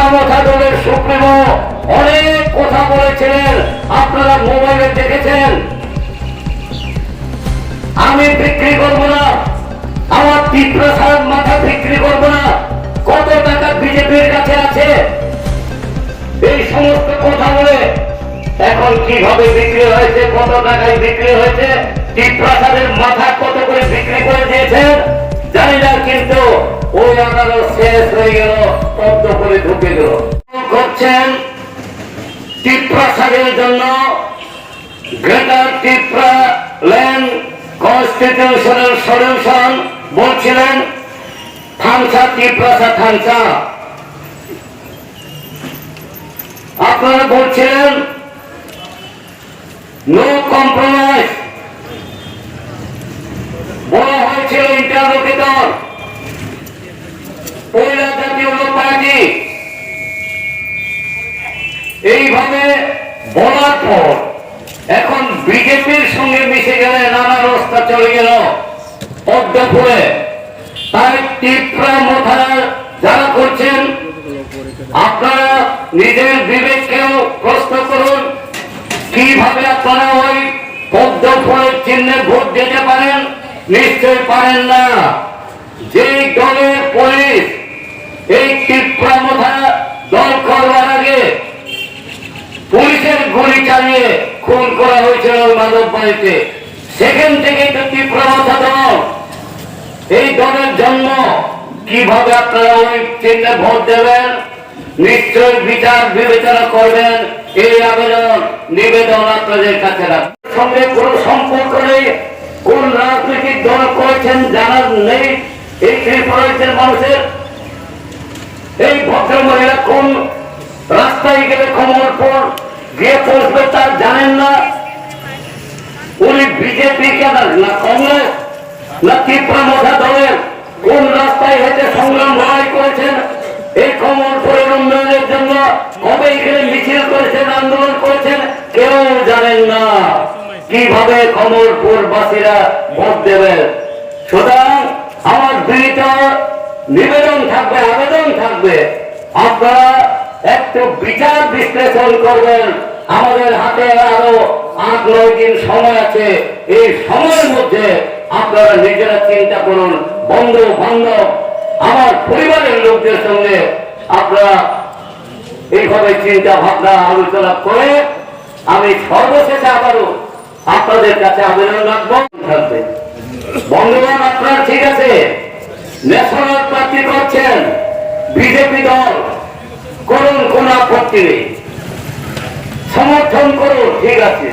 টিপ্রামথা দলের সুপ্রিমো অনেক কথা বলেছিলেন, আপনারা মোবাইলে দেখেছেন। আমি বিক্রি করব না, আমার টিপ্রাসার মাথা বিক্রি করব না, কত টাকা বিজেপির কাছে আছে, এই সমস্ত কথা বলে এখন কিভাবে বিক্রি হয়েছে, কত টাকায় বিক্রি হয়েছে, টিপ্রাসাদের মাথা কত করে বিক্রি করে দিয়েছেন জানি না, কিন্তু ওই আদালত শেষ হয়ে গেল, পদ্ম করে ঢুকে গেল। করছেন টিপ্রাসাদের জন্য greater Tipra land constitutional solution বলছিলেন থামসা টিপ্রাসা থামসা, আপনারা বলছিলেন নো কম্প্রোমাইজ, বলা হয়েছিল ইন্টারলোকিটর পয়লা জাতীয় লোক পার্টি। এইভাবে বলার পর এখন বিজেপির সঙ্গে মিশে গেলে, নানা রাস্তা চলে গেল পদ্মপুরে। তাই টিপ্রামথা যারা করছেন, আপনারা নিজের বিবেককেও প্রশ্ন করুন, কিভাবে আপনারা ওই পদ্মফুলের চিহ্নে ভোট দিতে পারেন? নিশ্চয় পারেন না। যে দলের পুলিশ এই টিপ্রামথা দল করবার আগে পুলিশের গুলি চালিয়ে খুন করা হয়েছিল মাধব বাড়িতে, সেখান থেকে তো টিপ্রামথা দল, এই দলের জন্ম। কিভাবে আপনারা ওই চিহ্নে ভোট দেবেন? নিশ্চয় বিচার বিবেচনা করবেন। এই আবেদন নিবেদন আপনাদের কাছে রাখবেন। সঙ্গে কোন সম্পর্ক নেই, কোন রাজনৈতিক দল করেছেন জানার নেই এই ত্রিপুরার মানুষের। এই ভদ্র মহিলা কোন রাস্তায় গেলে কমলপুর গিয়ে পৌঁছবে তা জানেন না। উনি বিজেপি কেন না কংগ্রেস না টিপ্রামথা দলের কোন রাস্তায় হেঁটে সংগ্রাম লড়াই করেছেন এই কমলপুরের উন্নয়নের জন্য, কবে এখানে মিছিল করেছেন, আন্দোলন করেছেন, কেউ জানেন না। কিভাবে কমলপুর বাসীরা ভোট দেবেন? সুতরাং আমার বিনীত নিবেদন থাকবে, আবেদন থাকবে, আপনারা একটু বিচার বিশ্লেষণ করবেন। আমাদের হাতে আরো 8-9 দিন সময় আছে। এই সময়ের মধ্যে আপনারা নিজেরা চিন্তা করুন, বন্ধু বান্ধব আমার পরিবারের লোকদের সঙ্গে আপনারা এইভাবে চিন্তা ভাবনা আলোচনা করে আমি সর্বশেষে আবারও আপনাদের কাছে আবেদন রাখবো থাকবে। বন্ধুগণ, আপনারা ঠিক আছে ন্যাশনাল পার্টি করছেন, বিজেপি দল করুন, কোন আপত্তি নেই, সমর্থন করুন, ঠিক আছে।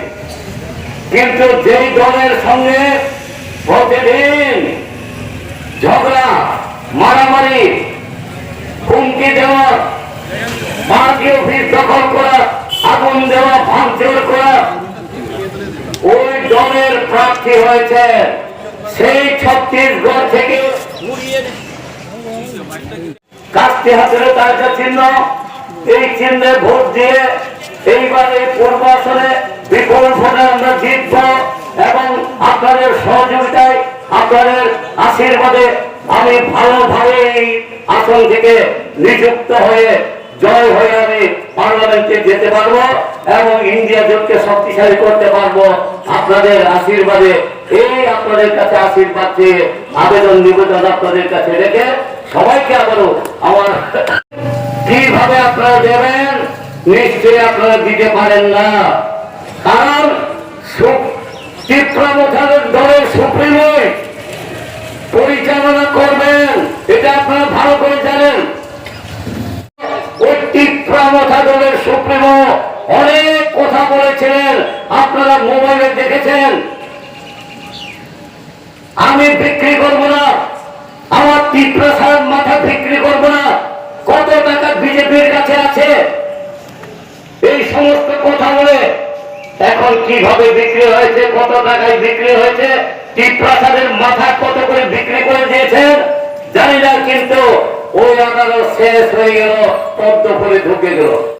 কিন্তু যেই দলের সঙ্গে প্রতিদিন ঝগড়া, মারামারি, হুমকি দেওয়া, পার্টি অফিস দখল করা, আগুন দেওয়া, ভাঙচুর করা, ওই দলের প্রার্থী হয়েছে সেই ছত্তিশগড় থেকে কাস্তি হাতের তালিকা চিহ্ন, এই চিহ্নে ভোট দিয়ে এইবার এই পূর্ব আসনে বিপুল ভোটে আমরা জিতব এবং আপনাদের সহযোগিতায়, আপনাদের আশীর্বাদে আমি ভালোভাবে এই আসন থেকে নিযুক্ত হয়ে জয় হয়ে আমি পার্লামেন্টে যেতে পারবো এবং ইন্ডিয়া জোটকে শক্তিশালী করতে পারবো আপনাদের আশীর্বাদে। এই আপনাদের কাছে আশীর্বাদ চেয়ে আবেদন নিবেদন আপনাদের কাছে রেখে সবাইকে আবারও আমার কিভাবে আপনারা দেবেন নিশ্চয়ই আপনারা দিতে পারেন না, কারণ টিপ্রামথা দলের সুপ্রিমো পরিচালনা করবেন, এটা আপনারা ভালো করে জানেন। ওই টিপ্রামথা দলের সুপ্রিমো অনেক কথা বলেছিলেন, আপনারা মোবাইলে দেখেছেন। আমি বিক্রি করব না, আমার টিপ্রাসার মাথা বিক্রি করব না, কত টাকা বিজেপির কাছে আছে, এই সমস্ত কথা বলে এখন কিভাবে বিক্রি হয়েছে, কত টাকায় বিক্রি হয়েছে, টিপ্রাসাদের মাথা কত করে বিক্রি করে দিয়েছেন জানি না, কিন্তু ওই আদালত শেষ হয়ে গেল, পদ্ম করে ঢুকে গেল।